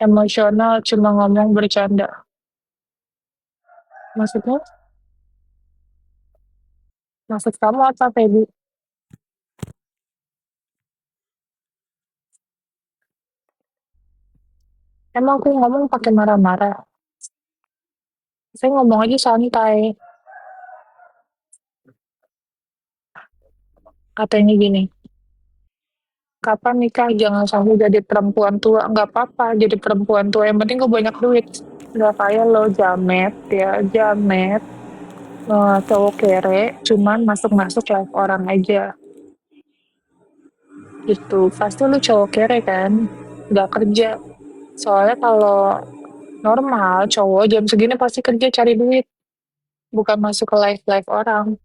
Emosional cuma ngomong bercanda. Maksudnya? Maksud kamu apa, Feby? Emang aku ngomong pakai marah-marah? Saya ngomong aja santai. Katanya gini, kapan nikah? Jangan sampai jadi perempuan tua. Nggak apa-apa jadi perempuan tua. Yang penting gue banyak duit. Nggak kayak lo jamet ya, jamet. Cowok kere, cuman masuk-masuk live orang aja. Gitu. Pasti lu cowok kere kan? Nggak kerja. Soalnya kalau normal, cowok jam segini pasti kerja cari duit. Bukan masuk ke live-live orang.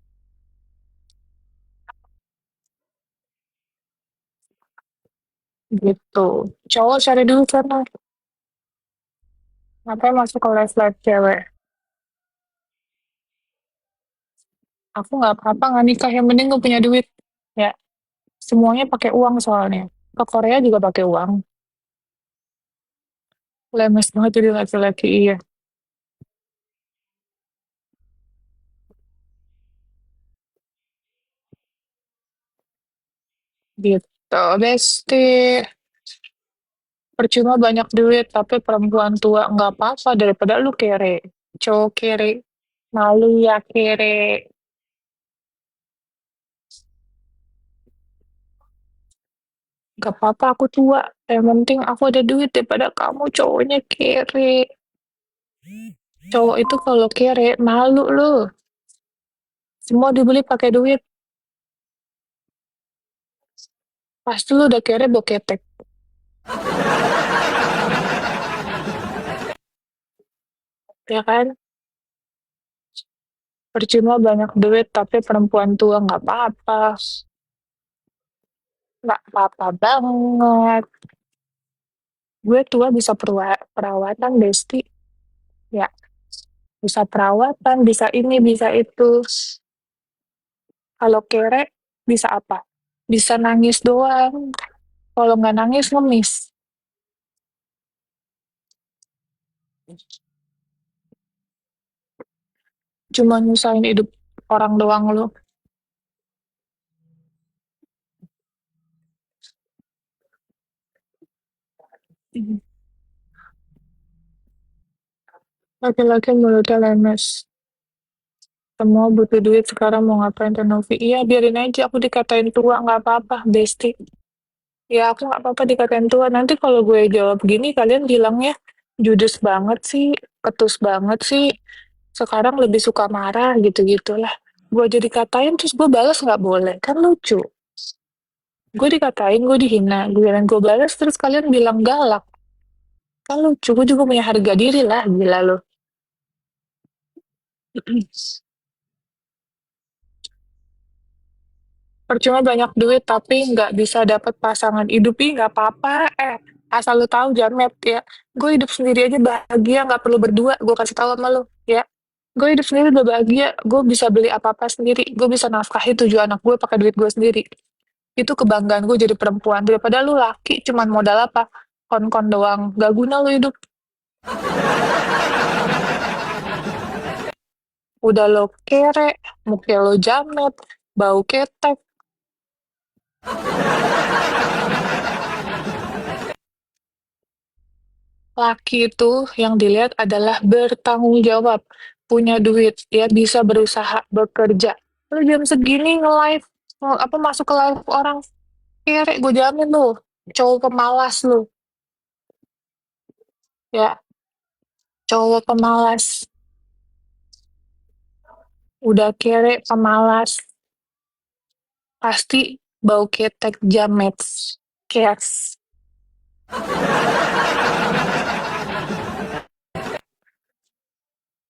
Gitu. Cowok cari duit sana. Ngapain masuk ke live-live cewek? Aku nggak apa-apa nggak nikah. Yang penting gue punya duit. Ya, semuanya pakai uang soalnya. Ke Korea juga pakai uang. Lemes banget jadi laki-laki, iya. Gitu, Besti. Percuma banyak duit, tapi perempuan tua nggak apa-apa daripada lu kere. Cowok kere. Malu ya kere. Gak apa-apa aku tua. Yang penting aku ada duit daripada kamu cowoknya kere. Cowok itu kalau kere, malu lu. Semua dibeli pakai duit. Pasti lu udah kere boketek. Ya kan? Percuma banyak duit, tapi perempuan tua nggak apa-apa. Nggak apa-apa banget. Gue tua bisa perawatan, Besti. Ya, bisa perawatan, bisa ini, bisa itu. Kalau kere, bisa apa? Bisa nangis doang. Kalau nggak nangis, ngemis. Cuma nyusahin hidup orang doang lu. Laki-laki mulutnya lemes. Semua butuh duit sekarang mau ngapain Tenovi? Iya, biarin aja aku dikatain tua, nggak apa-apa, Besti. Ya, aku nggak apa-apa dikatain tua. Nanti kalau gue jawab gini, kalian bilangnya judes banget sih, ketus banget sih. Sekarang lebih suka marah gitu-gitulah. Gue jadi katain terus gue balas nggak boleh. Kan lucu. Gue dikatain, gue dihina. Gue balas terus kalian bilang galak. Kan lucu. Gue juga punya harga diri lah. Gila lo. Percuma banyak duit tapi nggak bisa dapet pasangan hidup. Ih, nggak apa-apa. Asal lu tahu Jamet ya. Gue hidup sendiri aja bahagia, nggak perlu berdua. Gue kasih tahu sama lu ya. Gue hidup sendiri udah bahagia. Gue bisa beli apa-apa sendiri. Gue bisa nafkahi 7 anak gue pakai duit gue sendiri. Itu kebanggaan gue jadi perempuan. Daripada lu laki cuman modal apa? Kon-kon doang. Gak guna lu hidup. Udah lo kere, muka lo jamet, bau ketek. Laki itu yang dilihat adalah bertanggung jawab, punya duit, dia bisa berusaha, bekerja. Lu jam segini nge-live, apa masuk ke live orang, kere, gue jamin lu, cowok pemalas lu, ya, cowok pemalas, udah kere, pemalas, pasti bau ketek jamet, kes.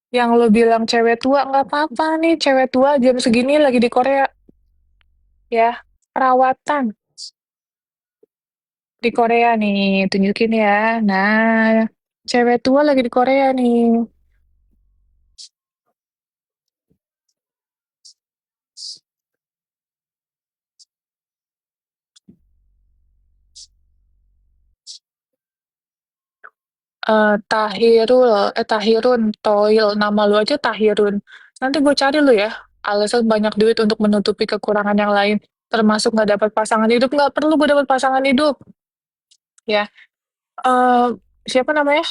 Yang lo bilang cewek tua, nggak apa-apa nih, cewek tua jam segini lagi di Korea, ya, perawatan. Di Korea nih, tunjukin ya. Nah, cewek tua lagi di Korea nih. Tahirun, Toil, nama lu aja Tahirun. Nanti gue cari lu ya, alasan banyak duit untuk menutupi kekurangan yang lain, termasuk nggak dapat pasangan hidup. Nggak perlu gue dapat pasangan hidup, ya. Eh, Siapa namanya?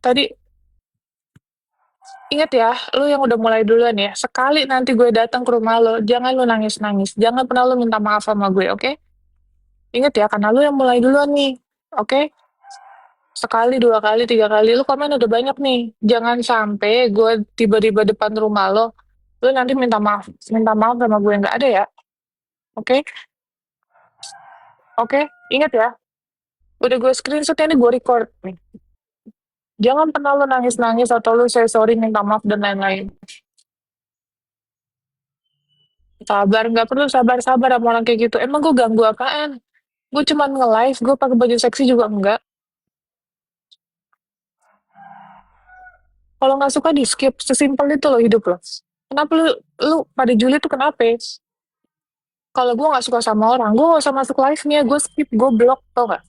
Tadi, ingat ya, lu yang udah mulai duluan ya. Sekali nanti gue datang ke rumah lo, jangan lu nangis-nangis. Jangan pernah lu minta maaf sama gue, oke? Ingat ya, karena lu yang mulai duluan nih, oke? Sekali, dua kali, tiga kali, lu komen udah banyak nih. Jangan sampai gue tiba-tiba depan rumah lo, lu nanti minta maaf sama gue nggak ada ya, oke? Oke, ingat ya. Udah gue screenshot ini gue record nih. Jangan pernah lu nangis-nangis atau lu say sorry minta maaf dan lain-lain. Sabar, nggak perlu sabar-sabar sama orang kayak gitu. Emang gue ganggu apaan? Gue cuman nge-live, gue pakai baju seksi juga enggak. Kalau nggak suka di skip, sesimpel itu loh hidup lo. Kenapa lu pada Juli tuh kenapa? Kalau gue nggak suka sama orang, gue nggak usah masuk live-nya, gue skip, gue blok, tau gak?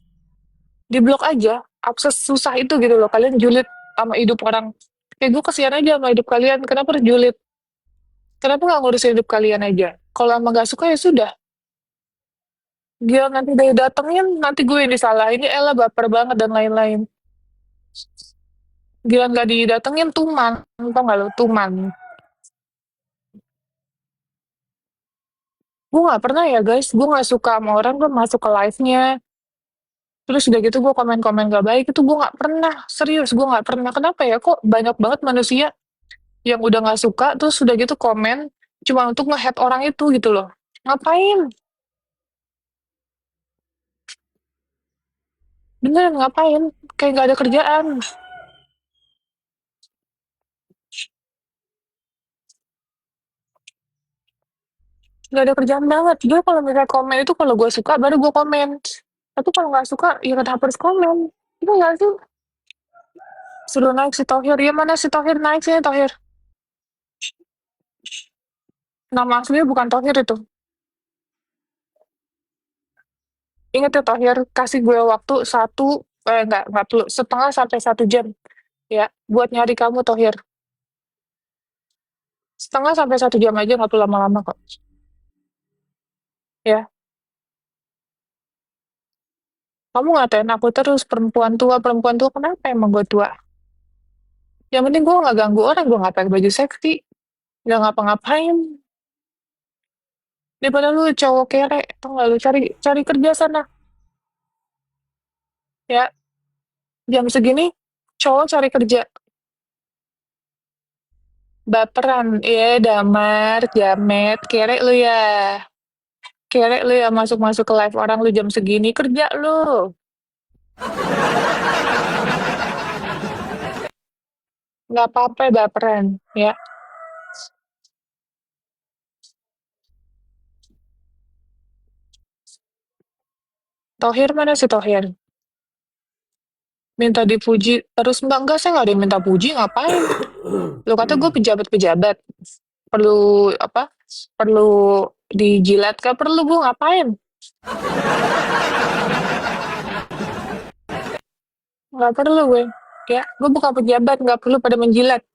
Di blok aja, akses susah itu gitu loh, kalian julid sama hidup orang. Kayak gue kesian aja sama hidup kalian, kenapa harus julid? Kenapa nggak ngurusin hidup kalian aja? Kalau emang nggak suka ya sudah, dia nanti dari datengin, nanti gue yang disalahin, ini Ella baper banget dan lain-lain. Gila nggak didatengin, tuman, tau nggak lo, tuman. Gue nggak pernah ya guys, gue nggak suka sama orang, gue masuk ke live-nya, terus udah gitu gue komen-komen gak baik, itu gue nggak pernah, serius gue nggak pernah. Kenapa ya, kok banyak banget manusia yang udah nggak suka, terus udah gitu komen, cuma untuk nge-hate orang itu gitu loh. Ngapain? Beneran ngapain? Kayak nggak ada kerjaan. Nggak ada kerjaan banget. Gue kalau misalnya komen itu kalau gue suka baru gue komen. Tapi kalau nggak suka, ya kenapa harus komen? Itu nggak sih? Suruh naik si Tohir. Ya mana si Tohir naik sih, Tohir? Nama aslinya bukan Tohir itu. Ingat ya Tohir, kasih gue waktu nggak perlu, setengah sampai 1 jam. Ya, buat nyari kamu Tohir. Setengah sampai 1 jam aja, nggak perlu lama-lama kok. Ya, kamu ngatain aku terus, perempuan tua, kenapa emang gue tua? Yang penting gue nggak ganggu orang, gue nggak pakai baju seksi, nggak ngapa-ngapain. Daripada lu cowok kere, tau nggak lu cari cari kerja sana. Ya, jam segini cowok cari kerja. Baperan, iya damar, jamet, kere lu ya. Kere lu ya masuk-masuk ke live orang lu jam segini, kerja lu. Nggak apa-apa baperan, ya. Tohir mana sih Tohir? Minta dipuji terus, enggak, saya nggak ada yang minta puji, ngapain? Lu kata gue pejabat-pejabat, perlu apa? Perlu dijilat, gak perlu, gue ngapain? Nggak perlu gue. Ya, gue bukan pejabat, nggak perlu pada menjilat.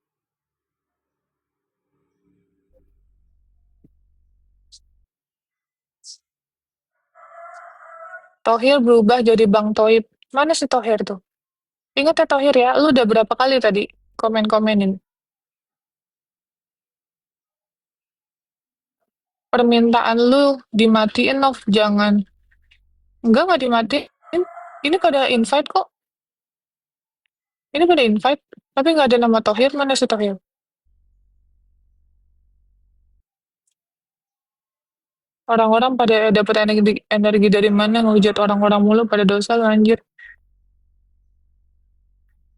Tohir berubah jadi Bang Toib. Mana sih Tohir tuh? Ingat ya Tohir ya, lu udah berapa kali tadi komen-komenin. Permintaan lu dimatiin, Nov. Jangan. Nggak dimatiin. Ini pada invite kok. Ini pada invite. Tapi nggak ada nama Tohir. Mana sih Tohir? Orang-orang pada dapat energi dari mana ngehujat orang-orang mulu pada dosa lu anjir.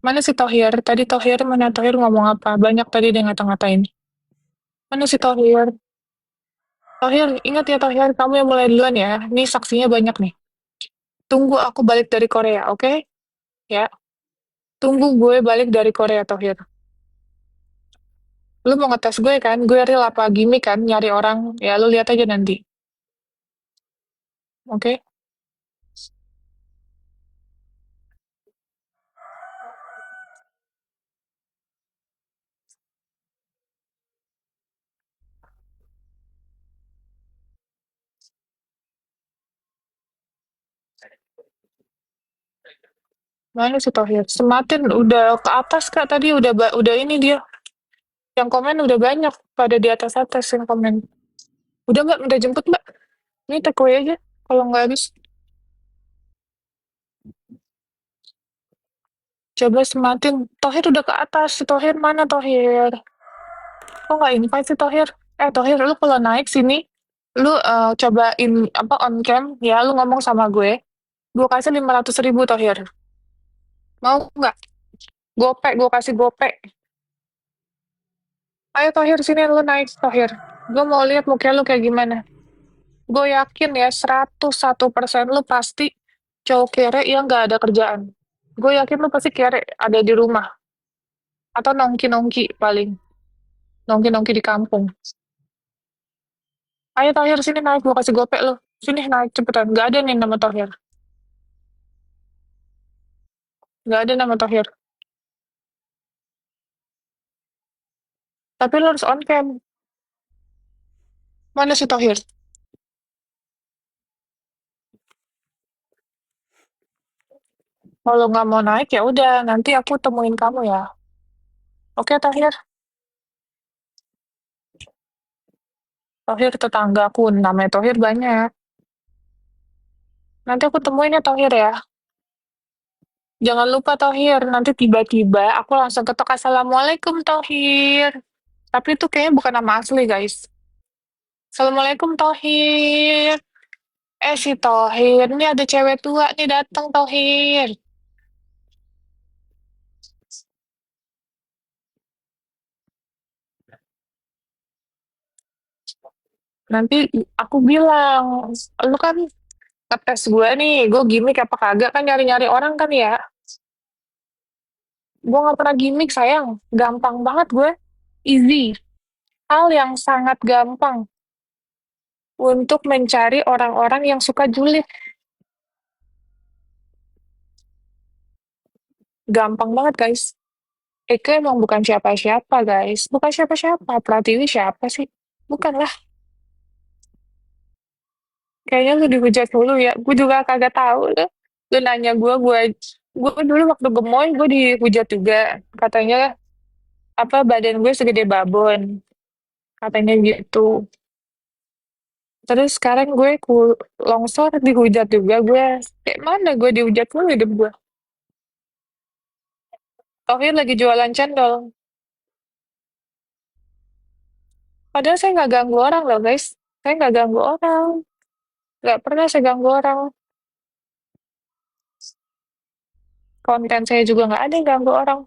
Mana si Tohir? Tadi Tohir, mana Tohir ngomong apa? Banyak tadi dia ngata-ngatain. Mana si Tohir? Tohir, ingat ya Tohir, kamu yang mulai duluan ya. Nih saksinya banyak nih. Tunggu aku balik dari Korea, oke? Ya, tunggu gue balik dari Korea, Tohir. Lu mau ngetes gue kan? Gue real apa gimmick kan? Nyari orang, ya lu lihat aja nanti, oke? Mana si Tohir? Sematin udah ke atas Kak tadi udah ini dia. Yang komen udah banyak pada di atas-atas yang komen. Udah Mbak, minta jemput Mbak. Ini take away aja kalau nggak habis. Coba sematin. Tohir udah ke atas. Si Tohir mana Tohir? Kok nggak invite si Tohir? Tohir, lu kalau naik sini, lu cobain apa on cam ya, lu ngomong sama gue kasih 500.000 Tohir. Mau nggak? Gopek, gue kasih gopek. Ayo Tohir, sini lu naik Tohir. Gue mau lihat muka lu kayak gimana. Gue yakin ya 101% lu pasti cowok kere yang nggak ada kerjaan. Gue yakin lu pasti kere ada di rumah. Atau nongki-nongki paling. Nongki-nongki di kampung. Ayo Tohir, sini naik, gue kasih gopek lu. Sini naik cepetan. Gak ada nih nama Tohir. Gak ada nama Tohir. Tapi lu harus on cam. Mana si Tohir? Kalau nggak mau naik ya udah, nanti aku temuin kamu ya. Oke Tohir. Tohir tetanggaku, namanya Tohir banyak. Nanti aku temuin ya Tohir ya. Jangan lupa Tohir, nanti tiba-tiba aku langsung ketok Assalamualaikum Tohir. Tapi itu kayaknya bukan nama asli guys. Assalamualaikum Tohir. Si Tohir, ini ada cewek tua nih datang Tohir. Nanti aku bilang, lu kan ngetes gue nih, gue gimmick apa kagak kan nyari-nyari orang kan ya. Gue nggak pernah gimmick sayang, gampang banget gue. Easy, hal yang sangat gampang untuk mencari orang-orang yang suka julid. Gampang banget guys. Eke emang bukan siapa-siapa guys. Bukan siapa-siapa. Pratiwi siapa sih? Bukan lah. Kayaknya lu dihujat dulu ya. Gue juga kagak tahu lu. Lu nanya gue dulu waktu gemoy gue dihujat juga. Katanya apa badan gue segede babon. Katanya gitu. Terus sekarang gue longsor dihujat juga gue. Kayak mana gue dihujat mulu hidup gue. Tohir lagi jualan cendol. Padahal saya nggak ganggu orang loh guys. Saya nggak ganggu orang. Nggak pernah saya ganggu orang. Konten saya juga nggak ada yang ganggu orang.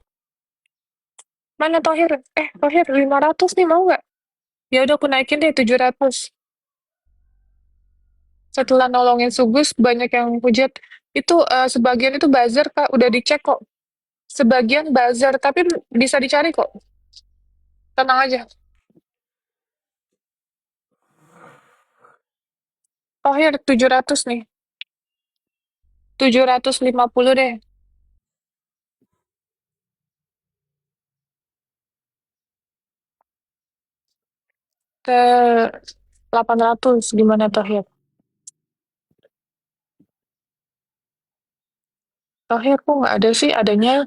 Mana Tohir? Tohir 500 nih mau nggak? Ya udah aku naikin deh 700. Setelah nolongin Sugus banyak yang hujat. Itu sebagian itu buzzer Kak, udah dicek kok. Sebagian buzzer tapi bisa dicari kok. Tenang aja. Tohir 700 nih. 750 deh. Ke 800 gimana Tohir? Tohir kok nggak ada sih? Adanya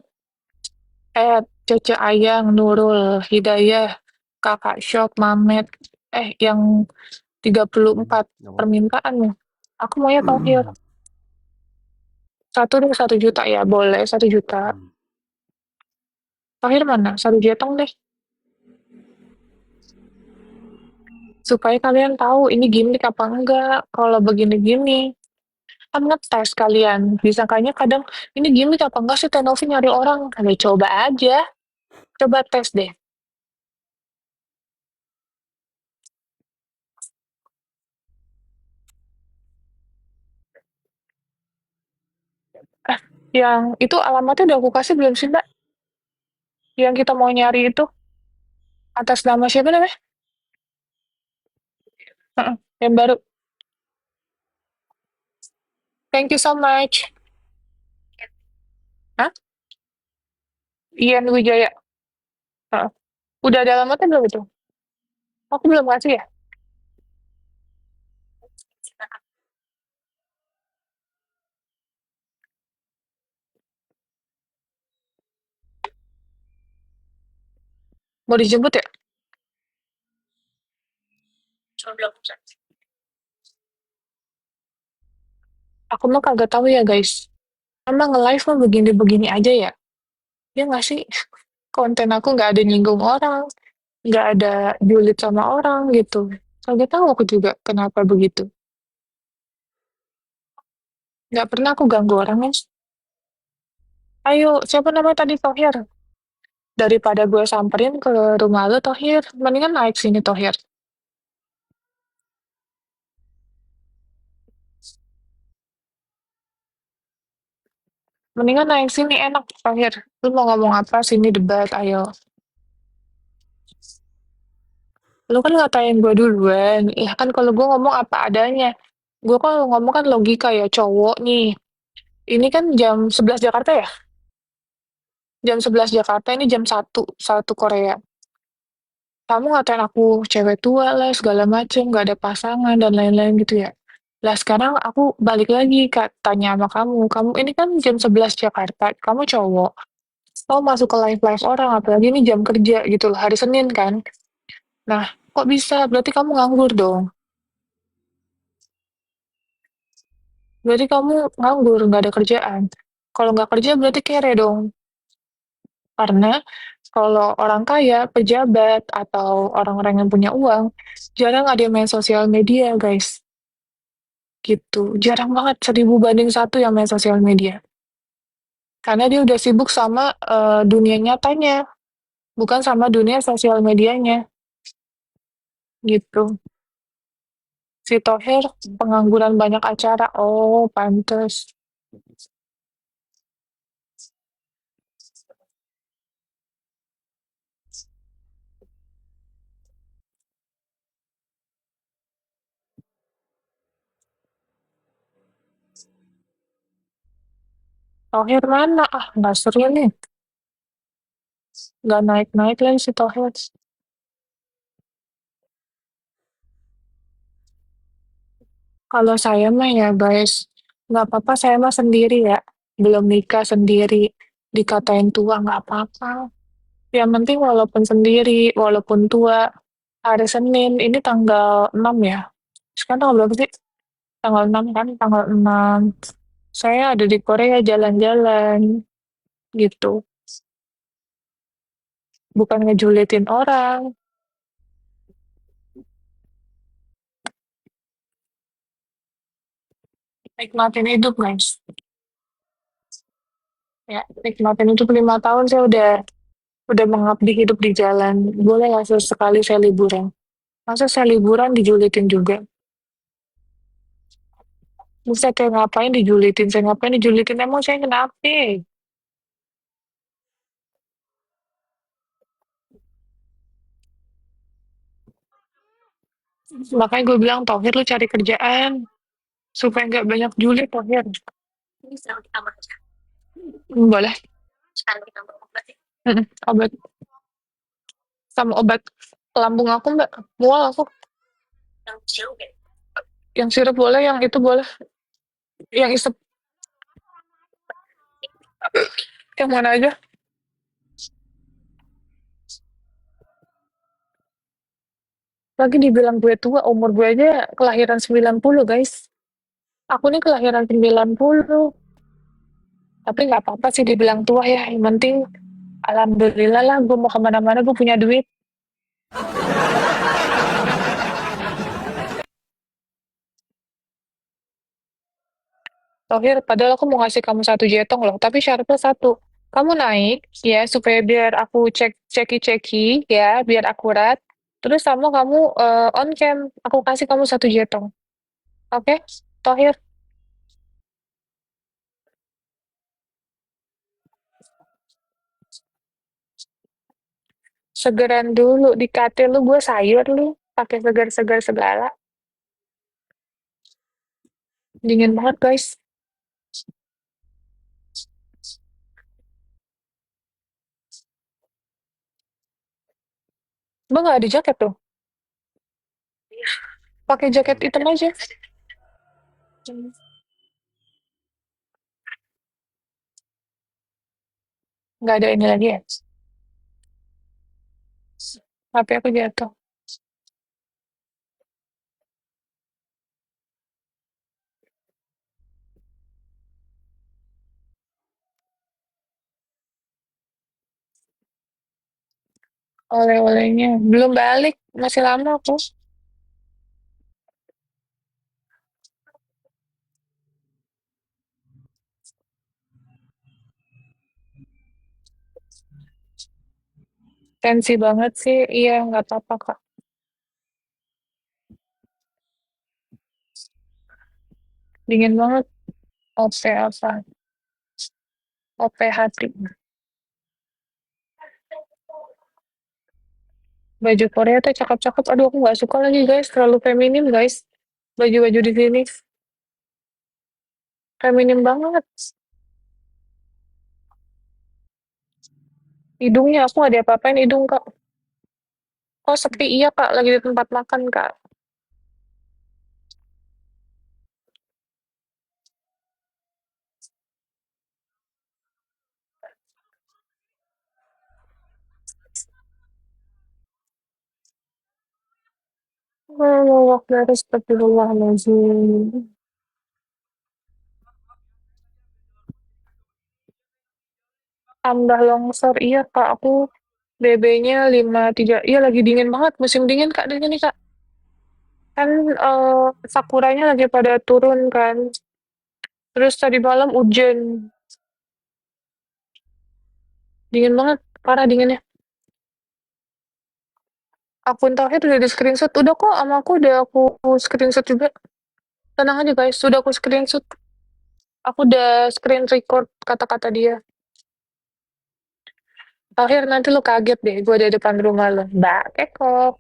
Cece Ayang, Nurul, Hidayah, Kakak Shop, Mamet. Yang 34 Nggak mau. permintaan nih. Aku maunya Tohir. Satu deh 1 juta ya, boleh 1 juta. Tohir mana? 1 jetong deh. Supaya kalian tahu ini gimmick apa enggak. Kalau begini-gini, kan ngetes kalian. Disangkanya kadang, ini gimmick apa enggak sih Tenovi nyari orang? Kalian coba aja. Coba tes deh. Yang itu alamatnya udah aku kasih belum sih, Mbak? Yang kita mau nyari itu atas nama siapa namanya? Heeh, yang baru. Thank you so much. Hah? Ian Wijaya. Heeh. Udah ada alamatnya belum itu? Aku belum kasih ya? Mau dijemput ya? Aku mah kagak tahu ya guys. Emang nge-live mah begini-begini aja ya? Ya nggak sih? Konten aku nggak ada nyinggung orang, nggak ada julid sama orang gitu. Kagak tahu aku juga kenapa begitu. Nggak pernah aku ganggu orang, Mas. Ayo, siapa namanya tadi Tohir? Daripada gue samperin ke rumah lu, Tohir, mendingan naik sini, Tohir. Mendingan naik sini, enak, Tohir. Lu mau ngomong apa, sini debat, ayo. Lu kan ngatain gue duluan. Ya kan kalau gue ngomong apa adanya. Gue kalau ngomong kan logika ya, cowok nih. Ini kan jam 11 Jakarta ya? Jam 11 Jakarta, ini jam 1 Korea. Kamu ngatain aku cewek tua lah, segala macem, gak ada pasangan, dan lain-lain gitu ya. Lah sekarang aku balik lagi tanya sama kamu ini kan jam 11 Jakarta, kamu cowok, kamu masuk ke live-live orang, apalagi ini jam kerja gitu loh, hari Senin kan. Nah, kok bisa? Berarti kamu nganggur dong. Berarti kamu nganggur, nggak ada kerjaan. Kalau nggak kerja berarti kere dong. Karena kalau orang kaya, pejabat, atau orang-orang yang punya uang, jarang ada yang main sosial media, guys. Gitu. Jarang banget, 1000 banding 1 yang main sosial media. Karena dia udah sibuk sama dunia nyatanya, bukan sama dunia sosial medianya. Gitu. Si Toher, pengangguran banyak acara. Oh, pantes. Toher mana? Ah, nggak seru nih. Nggak naik-naik lagi si Toher. Kalau saya mah ya guys, nggak apa-apa saya mah sendiri ya. Belum nikah sendiri, dikatain tua nggak apa-apa. Yang penting walaupun sendiri, walaupun tua, hari Senin, ini tanggal 6 ya. Sekarang tanggal berapa sih? Tanggal 6 kan? Tanggal 6. Saya ada di Korea jalan-jalan gitu. Bukan ngejulitin orang, nikmatin hidup guys. Ya, nikmatin hidup 5 tahun saya udah mengabdi hidup di jalan. Boleh nggak sesekali saya liburan? Masa saya liburan dijulitin juga? Saya kayak ngapain dijulitin? Saya ngapain dijulitin? Emang saya kenapa? Makanya gue bilang, Tohir lu cari kerjaan. Supaya nggak banyak julid, Tohir. Boleh. Obat. Sama obat lambung aku, Mbak. Mual aku. Yang sirup boleh, yang itu boleh. Yang isep. Yang mana aja. Lagi dibilang gue tua, umur gue aja kelahiran 90, guys. Aku nih kelahiran 90. Tapi nggak apa-apa sih dibilang tua ya. Yang penting, alhamdulillah lah, gue mau kemana-mana, gue punya duit. Tohir, padahal aku mau ngasih kamu 1 jetong loh, tapi syaratnya satu. Kamu naik, ya, supaya biar aku ceki-ceki, ya, biar akurat. Terus sama kamu on cam, aku kasih kamu 1 jetong. Oke? Tohir, segeran dulu, di KT lu gue sayur lu, pakai segar-segar segala. Dingin banget, guys. Gue nggak ada jaket tuh. Pakai jaket hitam aja. Nggak ada ini lagi ya. HP aku jatuh. Oleh-olehnya. Belum balik, masih lama aku. Tensi banget sih, iya nggak apa-apa Kak. Dingin banget, OP apa, OP hati. Baju Korea tuh cakep-cakep, aduh aku nggak suka lagi guys, terlalu feminim guys. Baju-baju di sini, feminim banget. Hidungnya aku nggak diapa-apain hidung Kak. Oh sepi iya Kak, lagi di tempat makan Kak. Allah, astagfirullahaladzim. Tambah longsor, iya Kak, aku BB-nya 53, iya lagi dingin banget, musim dingin Kak di sini Kak. Kan sakuranya lagi pada turun kan. Terus tadi malam hujan, dingin banget, parah dinginnya. Akun Tauhid udah di screenshot, udah kok sama aku udah aku screenshot juga. Tenang aja guys, sudah aku screenshot. Aku udah screen record kata-kata dia. Tauhid nanti lu kaget deh, gue ada di depan rumah lo. Mbak Keko.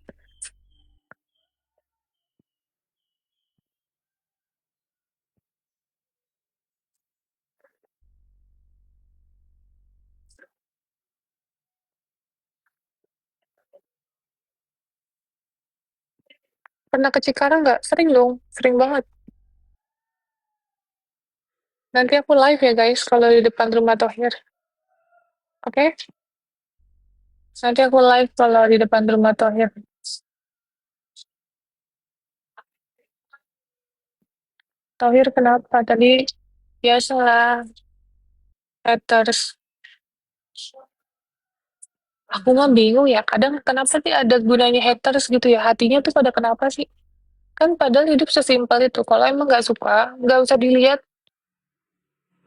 Pernah ke Cikarang nggak? Sering dong, sering banget. Nanti aku live ya guys, kalau di depan rumah Tohir. Oke? Nanti aku live kalau di depan rumah Tohir. Tohir kenapa? Tadi biasalah, haters. Aku mah bingung ya, kadang kenapa sih ada gunanya haters gitu ya? Hatinya tuh pada kenapa sih? Kan padahal hidup sesimpel itu. Kalau emang nggak suka, nggak usah dilihat.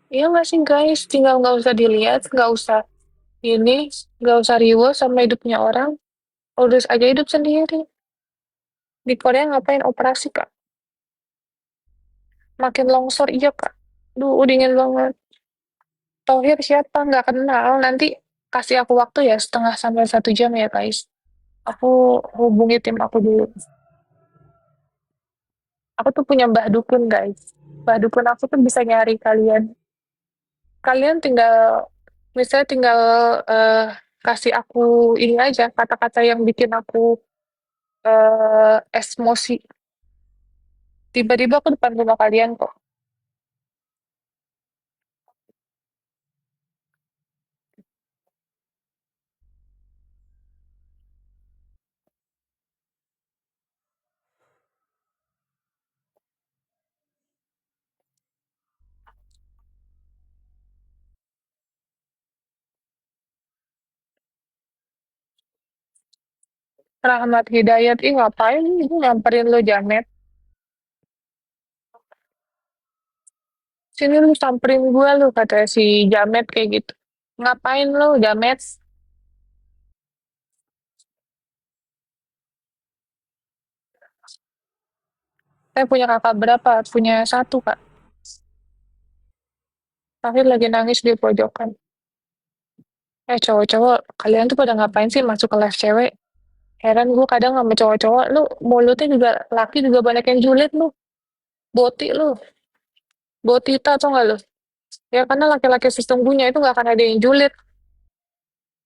Iya nggak sih guys? Tinggal nggak usah dilihat, nggak usah ini, nggak usah riweh sama hidupnya orang. Urus aja hidup sendiri. Di Korea ngapain operasi, Kak? Makin longsor, iya, Kak. Duh, dingin banget. Tauhir siapa? Nggak kenal. Nanti kasih aku waktu ya, setengah sampai 1 jam ya, guys. Aku hubungi tim aku dulu. Aku tuh punya Mbah Dukun, guys. Mbah Dukun aku tuh bisa nyari kalian. Kalian tinggal, misalnya tinggal eh, kasih aku ini aja, kata-kata yang bikin aku emosi. Tiba-tiba aku depan rumah kalian kok. Rahmat Hidayat, ih ngapain nih nyamperin lo Jamet? Sini lu samperin gue lu, kata si Jamet kayak gitu. Ngapain lo Jamet? Saya punya kakak berapa? Punya satu kak. Tapi lagi nangis di pojokan. Cowok-cowok, kalian tuh pada ngapain sih masuk ke live cewek? Heran gue kadang sama cowok-cowok, lu mulutnya juga, laki juga banyak yang julid lu. Boti lu, botita atau nggak lu? Ya karena laki-laki sesungguhnya itu nggak akan ada yang julid.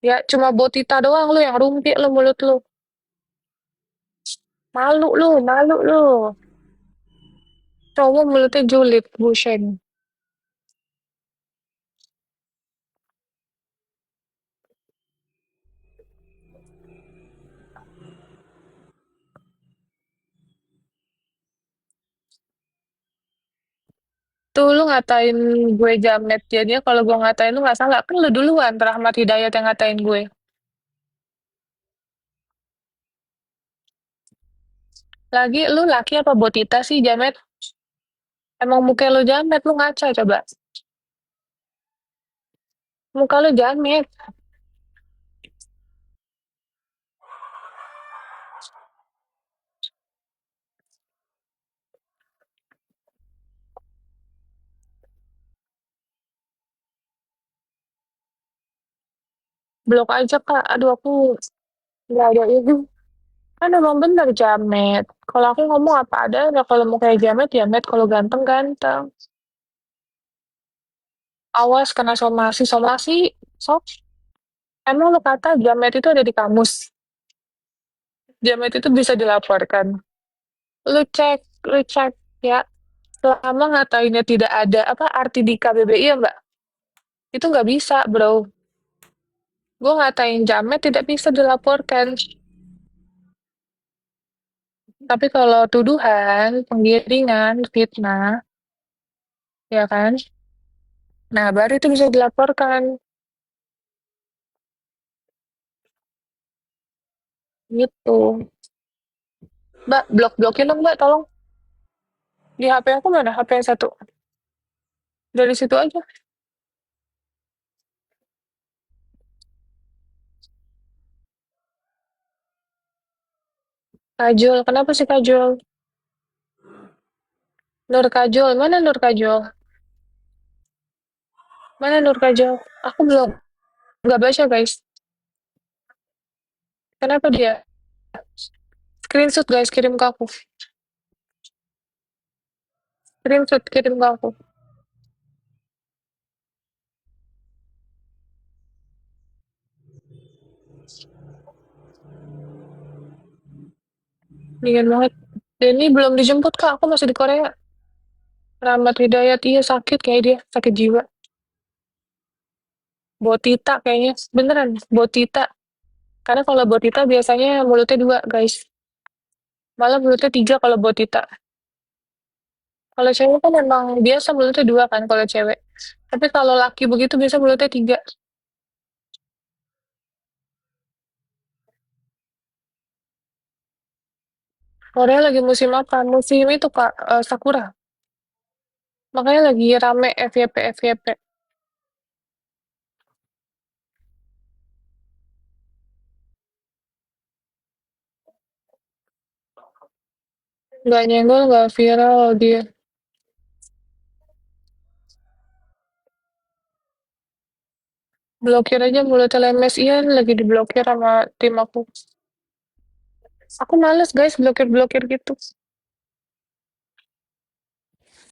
Ya cuma botita doang lu yang rumpi lu mulut lu. Malu lu, malu lu. Cowok mulutnya julid, busen. Tuh lu ngatain gue jamet, jadinya kalau gue ngatain lu nggak salah. Kan lu duluan, Rahmat Hidayat yang ngatain gue. Lagi lu laki apa botita sih jamet? Emang muka lu jamet, lu ngaca coba. Muka lu jamet. Blok aja kak, aduh aku nggak ada itu. Kan emang bener jamet. Kalau aku ngomong apa adanya, kalau mau kayak jamet, jamet. Kalau ganteng, ganteng. Awas kena somasi. Somasi, sok. Emang lu kata jamet itu ada di kamus. Jamet itu bisa dilaporkan. Lu cek ya. Selama ngatainnya tidak ada apa arti di KBBI ya mbak? Itu nggak bisa bro. Gue ngatain jamet tidak bisa dilaporkan. Tapi kalau tuduhan, penggiringan, fitnah, ya kan? Nah, baru itu bisa dilaporkan. Gitu. Mbak, blok-blokin dong, Mbak, tolong. Di HP aku mana? HP yang satu. Dari situ aja. Kajol. Kenapa sih Kajol? Nur Kajol. Mana Nur Kajol? Mana Nur Kajol? Aku belum. Nggak baca, guys. Kenapa dia? Screenshot, guys. Kirim ke aku. Screenshot, kirim ke aku. Dingin banget. Ini belum dijemput, Kak. Aku masih di Korea. Rahmat Hidayat, iya sakit kayak dia. Sakit jiwa. Botita kayaknya. Beneran, Botita. Karena kalau Botita biasanya mulutnya dua, guys. Malah mulutnya tiga kalau Botita. Kalau cewek kan memang biasa mulutnya dua kan kalau cewek. Tapi kalau laki begitu biasa mulutnya tiga. Korea lagi musim apa? Musim itu Kak, Sakura. Makanya lagi rame FYP FYP. Nggak nyenggol, nggak viral dia. Blokir aja mulutnya lemes. Iya, lagi diblokir sama tim aku. Aku males guys blokir-blokir gitu.